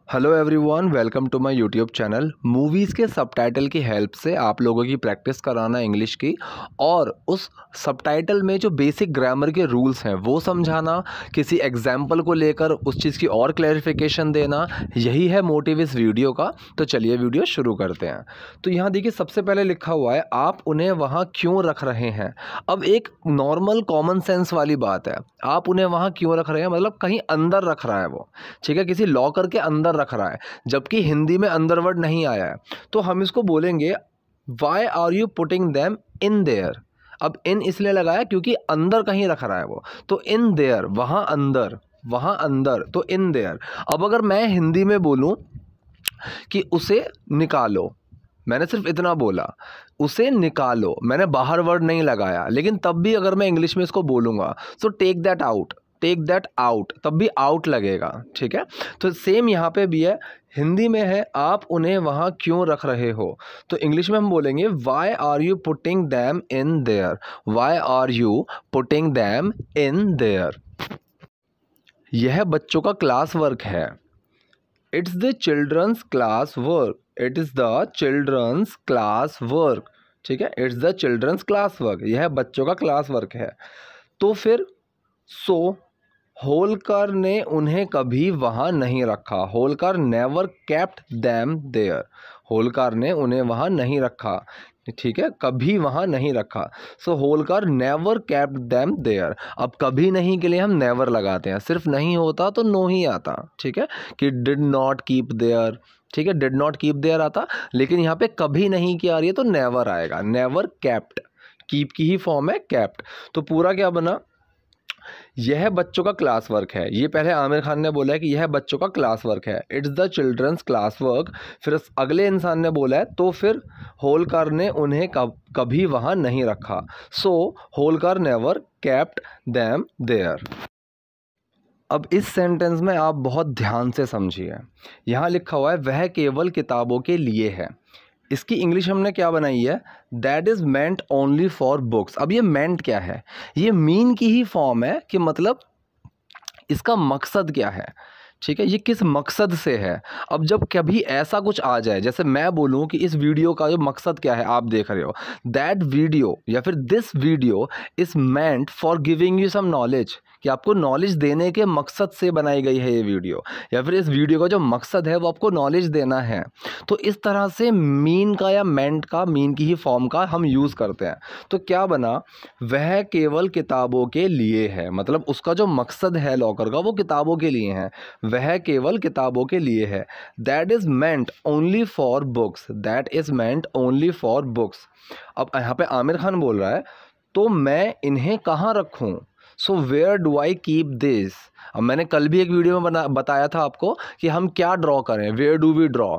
Hello everyone, welcome to my YouTube channel. Movies के subtitle की help से आप लोगों की प्रैक्टिस कराना इंग्लिश की, और उस सबटाइटल में जो बेसिक ग्रामर के रूल्स हैं वो समझाना, किसी एग्जाम्पल को लेकर उस चीज़ की और क्लैरिफिकेशन देना, यही है मोटिव इस वीडियो का। तो चलिए वीडियो शुरू करते हैं। तो यहाँ देखिए, सबसे पहले लिखा हुआ है आप उन्हें वहाँ क्यों रख रहे हैं। अब एक नॉर्मल कॉमन सेंस वाली बात है, आप उन्हें वहाँ क्यों रख रहे हैं मतलब कहीं अंदर रख रहा है वो, ठीक है, किसी लॉकर के अंदर रख रहा है, जबकि हिंदी में अंदर वर्ड नहीं आया है। तो हम इसको बोलेंगे why are you putting them in there. अब इन इसलिए लगाया क्योंकि अंदर कहीं रख रहा है वो, तो इन देयर, वहाँ अंदर, वहाँ अंदर, तो इन देयर। अब अगर मैं हिंदी में बोलूं कि उसे निकालो, मैंने सिर्फ इतना बोला, उसे निकालो, मैंने बाहर वर्ड नहीं लगाया, लेकिन तब भी अगर मैं इंग्लिश में इसको बोलूँगा तो take that out, take that out, तब भी आउट लगेगा, ठीक है। तो सेम यहाँ पे भी है, हिंदी में है आप उन्हें वहाँ क्यों रख रहे हो, तो इंग्लिश में हम बोलेंगे why are you putting them in there, why are you putting them in there. यह बच्चों का क्लास वर्क है, it's the children's class work, it is the children's class work, ठीक है, it's the children's class work, यह बच्चों का class work है। तो फिर सो होलकर ने उन्हें कभी वहाँ नहीं रखा, Holkar never kept them there, Holkar ने उन्हें वहाँ नहीं रखा, ठीक है, कभी वहाँ नहीं रखा। So Holkar never kept them there. अब कभी नहीं के लिए हम नेवर लगाते हैं, सिर्फ नहीं होता तो नो ही आता, ठीक है, कि डिड नॉट कीप देयर, ठीक है, डिड नॉट कीप देयर आता, लेकिन यहाँ पे कभी नहीं की आ रही है तो नेवर आएगा, नेवर केप्ट, कीप की ही फॉर्म है केप्ट। तो पूरा क्या बना, यह बच्चों का क्लास वर्क है, ये पहले आमिर खान ने बोला है कि यह बच्चों का क्लास वर्क है, it's the children's class work. फिर अगले इंसान ने बोला है, तो फिर होलकर ने उन्हें कभी वहाँ नहीं रखा, so Holkar never kept them there. अब इस सेंटेंस में आप बहुत ध्यान से समझिए, यहाँ लिखा हुआ है वह केवल किताबों के लिए है, इसकी इंग्लिश हमने क्या बनाई है, that is meant only for books. अब ये मेंट क्या है, ये मीन की ही फॉर्म है कि मतलब इसका मकसद क्या है, ठीक है, ये किस मकसद से है। अब जब कभी ऐसा कुछ आ जाए, जैसे मैं बोलूँ कि इस वीडियो का जो मकसद क्या है आप देख रहे हो, दैट वीडियो या फिर this video is meant for giving you some knowledge, कि आपको नॉलेज देने के मकसद से बनाई गई है ये वीडियो, या फिर इस वीडियो का जो मकसद है वो आपको नॉलेज देना है। तो इस तरह से मीन का या मेंट का, मीन की ही फॉर्म का हम यूज़ करते हैं। तो क्या बना, वह केवल किताबों के लिए है, मतलब उसका जो मकसद है लॉकर का वो किताबों के लिए है, वह केवल किताबों के लिए है। That is meant only for books, that is meant only for books. अब यहाँ पे आमिर खान बोल रहा है, तो मैं इन्हें कहाँ रखूँ, so where do I keep this. अब मैंने कल भी एक वीडियो में बताया था आपको कि हम क्या ड्रॉ करें, वेयर डू वी ड्रॉ,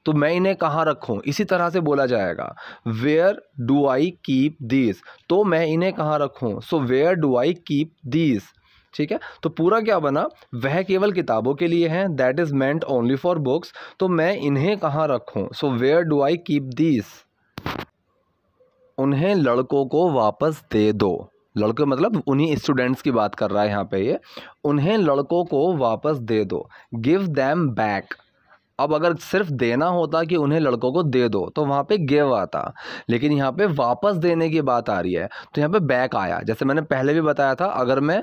तो मैं इन्हें कहाँ रखूँ, इसी तरह से बोला जाएगा, where do I keep this, तो मैं इन्हें कहाँ रखूँ, so where do I keep this, ठीक है। तो पूरा क्या बना, वह केवल किताबों के लिए हैं, that is meant only for books, तो मैं इन्हें कहाँ रखूँ, so where do I keep this. उन्हें लड़कों को वापस दे दो, लड़के मतलब उन्हीं स्टूडेंट्स की बात कर रहा है यहाँ पे ये, उन्हें लड़कों को वापस दे दो, गिव दैम बैक। अब अगर सिर्फ देना होता कि उन्हें लड़कों को दे दो तो वहाँ पे गिव आता, लेकिन यहाँ पे वापस देने की बात आ रही है तो यहाँ पे बैक आया। जैसे मैंने पहले भी बताया था, अगर मैं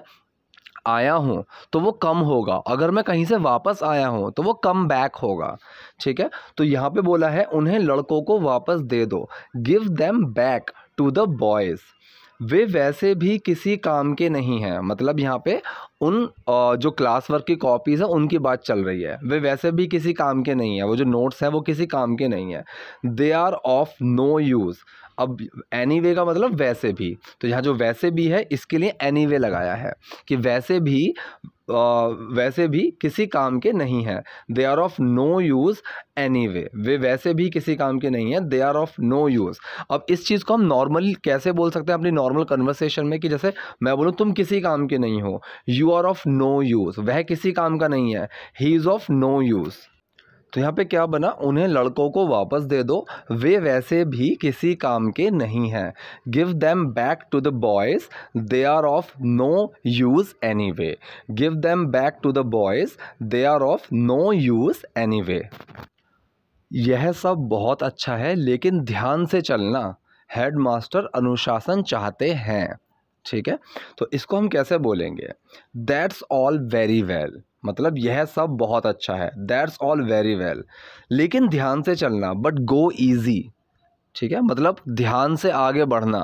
आया हूँ तो वो कम होगा, अगर मैं कहीं से वापस आया हूँ तो वो कम बैक होगा, ठीक है। तो यहाँ पे बोला है उन्हें लड़कों को वापस दे दो, give them back to the boys, वे वैसे भी किसी काम के नहीं हैं, मतलब यहाँ पे उन जो क्लास वर्क की कॉपीज़ हैं उनकी बात चल रही है, वे वैसे भी किसी काम के नहीं हैं, वो जो नोट्स हैं वो किसी काम के नहीं हैं, they are of no use. अब एनीवे का मतलब वैसे भी, तो यहाँ जो वैसे भी है इसके लिए एनीवे लगाया है कि वैसे भी किसी काम के नहीं हैं, they are of no use anyway, वे वैसे भी किसी काम के नहीं हैं, they are of no use. अब इस चीज़ को हम नॉर्मली कैसे बोल सकते हैं अपनी नॉर्मल कन्वर्सेशन में, कि जैसे मैं बोलूँ तुम किसी काम के नहीं हो, you are of no use, वह किसी काम का नहीं है, he is of no use. तो यहाँ पे क्या बना, उन्हें लड़कों को वापस दे दो, वे वैसे भी किसी काम के नहीं हैं। Give them back to the boys, they are of no use any way. Give them back to the boys, they are of no use any way. यह सब बहुत अच्छा है लेकिन ध्यान से चलना, हेडमास्टर अनुशासन चाहते हैं। ठीक है, तो इसको हम कैसे बोलेंगे? दैट्स ऑल वेरी वेल, मतलब यह सब बहुत अच्छा है, दैट्स ऑल वेरी वेल, लेकिन ध्यान से चलना, बट गो ईजी। ठीक है, मतलब ध्यान से आगे बढ़ना,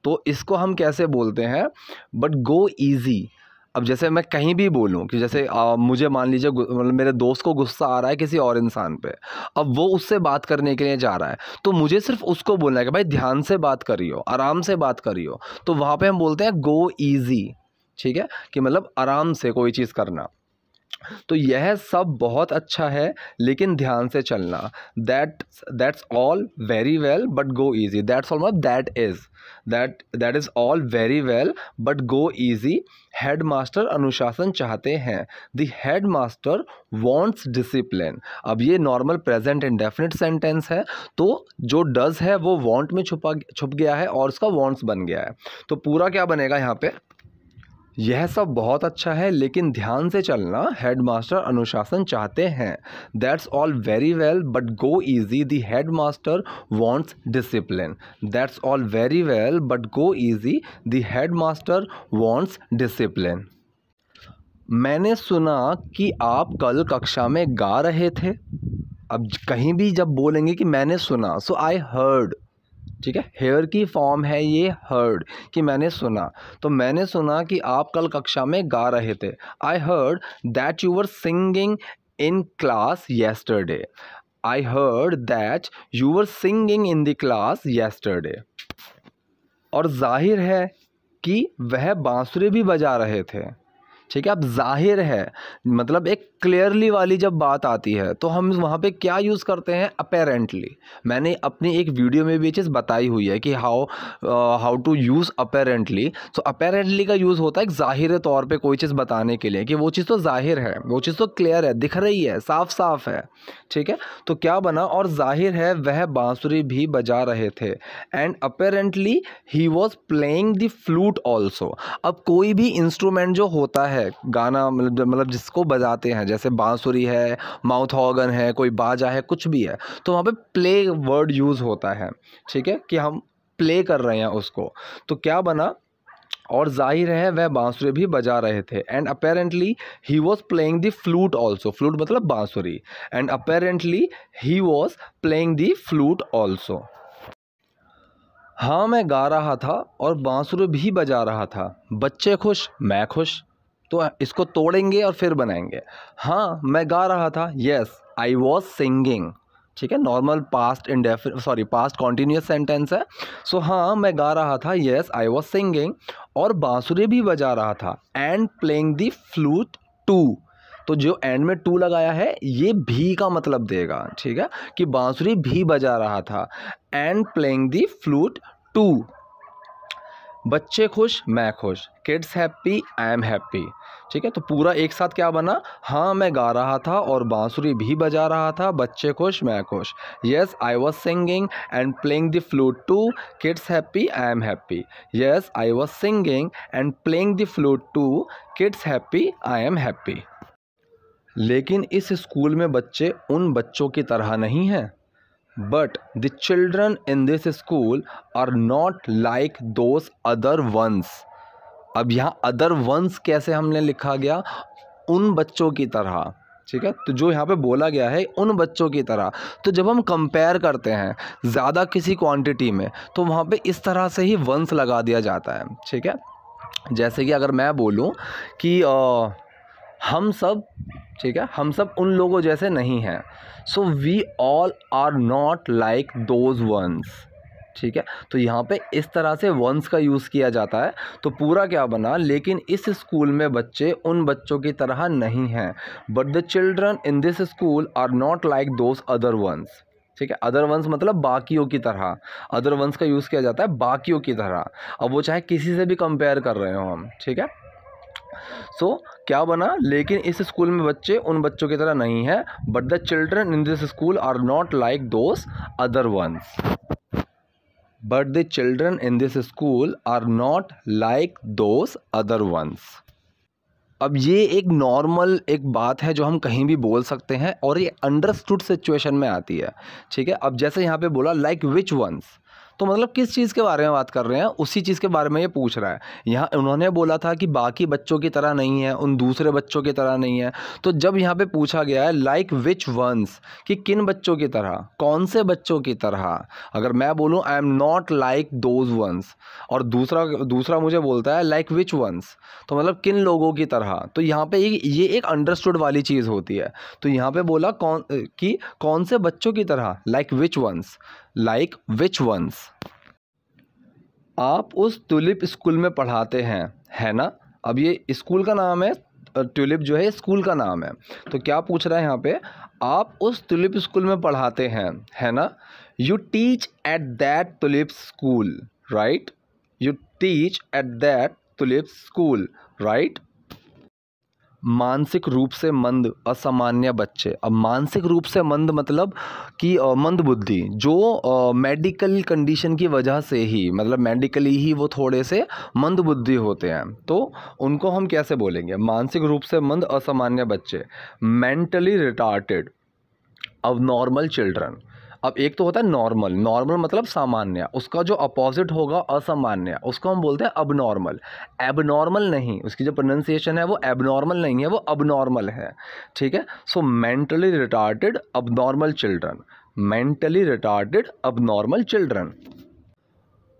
तो इसको हम कैसे बोलते हैं? But go easy. अब जैसे मैं कहीं भी बोलूं कि जैसे मुझे मान लीजिए मतलब मेरे दोस्त को गुस्सा आ रहा है किसी और इंसान पे, अब वो उससे बात करने के लिए जा रहा है, तो मुझे सिर्फ उसको बोलना है कि भाई ध्यान से बात करियो, आराम से बात करियो, तो वहाँ पे हम बोलते हैं गो ईजी। ठीक है, कि मतलब आराम से कोई चीज़ करना। तो यह सब बहुत अच्छा है लेकिन ध्यान से चलना, that's all very well but go easy. That's all मतलब that is all very well but go easy. Head master अनुशासन चाहते हैं, the head master wants discipline. अब ये नॉर्मल प्रेजेंट इंडेफिनिट सेंटेंस है, तो जो डज है वो वॉन्ट में छुप गया है और उसका वॉन्ट्स बन गया है। तो पूरा क्या बनेगा यहाँ पे? यह सब बहुत अच्छा है लेकिन ध्यान से चलना, हेडमास्टर अनुशासन चाहते हैं। That's all very well but go easy, the headmaster wants discipline. That's all very well but go easy, the headmaster wants discipline. मैंने सुना कि आप कल कक्षा में गा रहे थे। अब कहीं भी जब बोलेंगे कि मैंने सुना, सो आई हर्ड। ठीक है, हेयर की फॉर्म है ये हर्ड, कि मैंने सुना। तो मैंने सुना कि आप कल कक्षा में गा रहे थे। I heard that you were singing in class yesterday. I heard that you were singing in the class yesterday. और जाहिर है कि वह बांसुरी भी बजा रहे थे। ठीक है, अब जाहिर है मतलब एक क्लियरली वाली जब बात आती है तो हम वहाँ पे क्या यूज़ करते हैं? अपेरेंटली। मैंने अपनी एक वीडियो में भी ये चीज़ बताई हुई है कि हाउ टू यूज़ अपेरेंटली। तो अपेरेंटली का यूज़ होता है एक ज़ाहिर तौर पे कोई चीज़ बताने के लिए कि वो चीज़ तो ज़ाहिर है, वो चीज़ तो क्लियर है, दिख रही है, साफ साफ है। ठीक है, तो क्या बना? और जाहिर है वह बांसुरी भी बजा रहे थे। And apparently he was playing the flute also. अब कोई भी इंस्ट्रूमेंट जो होता है, गाना मतलब जिसको बजाते हैं, जैसे बांसुरी है, माउथ ऑर्गन है, कोई बाजा है, कुछ भी है, तो वहाँ पे प्ले वर्ड यूज़ होता है। ठीक है, कि हम प्ले कर रहे हैं उसको। तो क्या बना? और जाहिर है वह बांसुरी भी बजा रहे थे। And apparently he was playing the flute also. Flute मतलब बांसुरी। And apparently he was playing the flute also. हाँ, मैं गा रहा था और बांसुरी भी बजा रहा था। बच्चे खुश, मैं खुश। तो इसको तोड़ेंगे और फिर बनाएंगे। हाँ, मैं गा रहा था, येस आई वॉज सिंगिंग। ठीक है, नॉर्मल पास्ट कॉन्टिन्यूस सेंटेंस है। सो हाँ, मैं गा रहा था, येस आई वॉज सिंगिंग, और बांसुरी भी बजा रहा था। And playing the flute too. तो जो एंड में टू लगाया है ये भी का मतलब देगा। ठीक है, कि बांसुरी भी बजा रहा था। And playing the flute too. बच्चे खुश, मैं खुश। Kids happy, I am happy. ठीक है, तो पूरा एक साथ क्या बना? हाँ, मैं गा रहा था और बांसुरी भी बजा रहा था। बच्चे खुश, मैं खुश। Yes I was singing and playing the flute too. Kids happy, I am happy. Yes I was singing and playing the flute too. Kids happy, I am happy. लेकिन इस स्कूल में बच्चे उन बच्चों की तरह नहीं हैं। But the children in this school are not like those other ones. अब यहाँ अदर वंस कैसे हमने लिखा गया? उन बच्चों की तरह। ठीक है, तो जो यहाँ पे बोला गया है उन बच्चों की तरह। तो जब हम कंपेयर करते हैं ज़्यादा किसी क्वांटिटी में, तो वहाँ पे इस तरह से ही वंस लगा दिया जाता है। ठीक है, जैसे कि अगर मैं बोलूँ कि हम सब, ठीक है, हम सब उन लोगों जैसे नहीं हैं। So we all are not like those ones. ठीक है, तो यहाँ पे इस तरह से वंस का यूज़ किया जाता है। तो पूरा क्या बना? लेकिन इस स्कूल में बच्चे उन बच्चों की तरह नहीं हैं। But the children in this school are not like those other ones. ठीक है, अदर वंस मतलब बाकियों की तरह। अदर वंस का यूज़ किया जाता है बाकियों की तरह। अब वो चाहे किसी से भी कंपेयर कर रहे हो हम। ठीक है, सो क्या बना, लेकिन इस स्कूल में बच्चे उन बच्चों की तरह नहीं है, but the children in this school are not like those other ones. But the children in this school are not like those other ones. अब ये एक नॉर्मल एक बात है जो हम कहीं भी बोल सकते हैं और ये अंडरस्टूड सिचुएशन में आती है, ठीक है। अब जैसे यहाँ पे बोला लाइक विच वंस, तो मतलब किस चीज़ के बारे में बात कर रहे हैं, उसी चीज़ के बारे में ये पूछ रहा है। यहाँ उन्होंने बोला था कि बाकी बच्चों की तरह नहीं है, उन दूसरे बच्चों की तरह नहीं है, तो जब यहाँ पे पूछा गया है लाइक विच वंस कि किन बच्चों की तरह, कौन से बच्चों की तरह, अगर मैं बोलूँ I am not like those ones और दूसरा मुझे बोलता है लाइक विच वंस, तो मतलब किन लोगों की तरह, तो यहाँ पे ये एक अंडरस्टूड वाली चीज़ होती है। तो यहाँ पे बोला कौन से बच्चों की तरह, like which ones, like which ones. आप उस ट्यूलिप स्कूल में पढ़ाते हैं, है ना। अब ये स्कूल का नाम है, ट्यूलिप जो है स्कूल का नाम है, तो क्या पूछ रहा है यहाँ पे, आप उस ट्यूलिप स्कूल में पढ़ाते हैं, है ना। You teach at that tulip school, right. You teach at that tulip school, right. मानसिक रूप से मंद असामान्य बच्चे। अब मानसिक रूप से मंद मतलब कि मंद बुद्धि, जो मेडिकल कंडीशन की वजह से ही, मतलब मेडिकली ही वो थोड़े से मंद बुद्धि होते हैं, तो उनको हम कैसे बोलेंगे, मानसिक रूप से मंद असामान्य बच्चे। मेंटली रिटार्टेड, अब नॉर्मल चिल्ड्रन। अब एक तो होता है नॉर्मल, नॉर्मल मतलब सामान्य, उसका जो अपोजिट होगा असामान्य, उसको हम बोलते हैं अबनॉर्मल। एबनॉर्मल नहीं, उसकी जो प्रोनाउंसिएशन है वो एबनॉर्मल नहीं है, वो अबनॉर्मल है, ठीक है। सो mentally retarded abnormal children, mentally retarded abnormal children.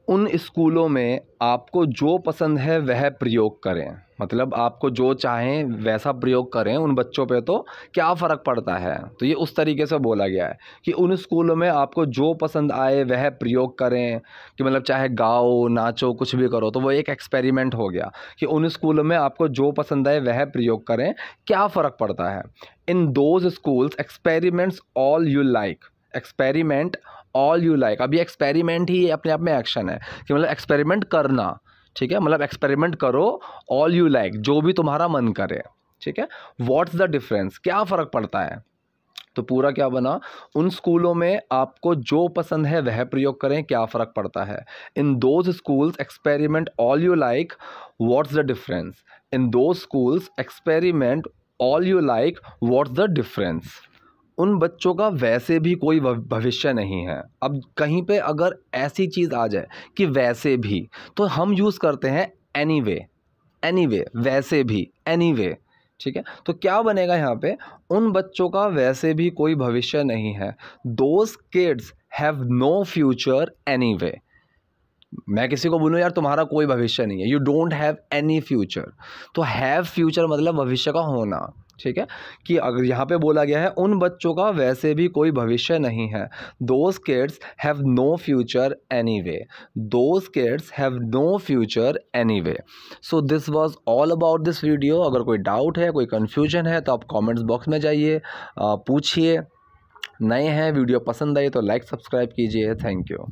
उन स्कूलों में आपको जो पसंद है वह प्रयोग करें, मतलब आपको जो चाहें वैसा प्रयोग करें उन बच्चों पे, तो क्या फ़र्क पड़ता है। तो ये उस तरीके से बोला गया है कि उन स्कूलों में आपको जो पसंद आए वह प्रयोग करें, कि मतलब चाहे गाओ नाचो कुछ भी करो, तो वो एक एक्सपेरिमेंट हो गया कि उन स्कूलों में आपको जो पसंद आए वह प्रयोग करें, क्या फ़र्क पड़ता है। In those schools experiments all you like, experiment all you like. अभी एक्सपेरिमेंट ही अपने आप में एक्शन है कि मतलब एक्सपेरिमेंट करना, ठीक है, मतलब एक्सपेरिमेंट करो, ऑल यू लाइक, जो भी तुम्हारा मन करे, ठीक है। व्हाट्स द डिफरेंस, क्या फ़र्क पड़ता है। तो पूरा क्या बना, उन स्कूलों में आपको जो पसंद है वह प्रयोग करें, क्या फ़र्क पड़ता है। In those schools experiment all you like, what's the difference. In those schools experiment all you like, what's the difference. उन बच्चों का वैसे भी कोई भविष्य नहीं है। अब कहीं पे अगर ऐसी चीज़ आ जाए कि वैसे भी, तो हम यूज़ करते हैं एनीवे, एनीवे, वैसे भी, एनीवे, ठीक है। तो क्या बनेगा यहाँ पे, उन बच्चों का वैसे भी कोई भविष्य नहीं है। Those kids have no future anyway. मैं किसी को बोलूँ यार तुम्हारा कोई भविष्य नहीं है, you don't have any future, तो हैव फ्यूचर मतलब भविष्य का होना, ठीक है। कि अगर यहाँ पे बोला गया है उन बच्चों का वैसे भी कोई भविष्य नहीं है, those kids have no future anyway, those kids have no future anyway. So this was all about this video. अगर कोई डाउट है, कोई कन्फ्यूजन है, तो आप कमेंट्स बॉक्स में जाइए, पूछिए। नए हैं, वीडियो पसंद आई तो लाइक सब्सक्राइब कीजिए। Thank you.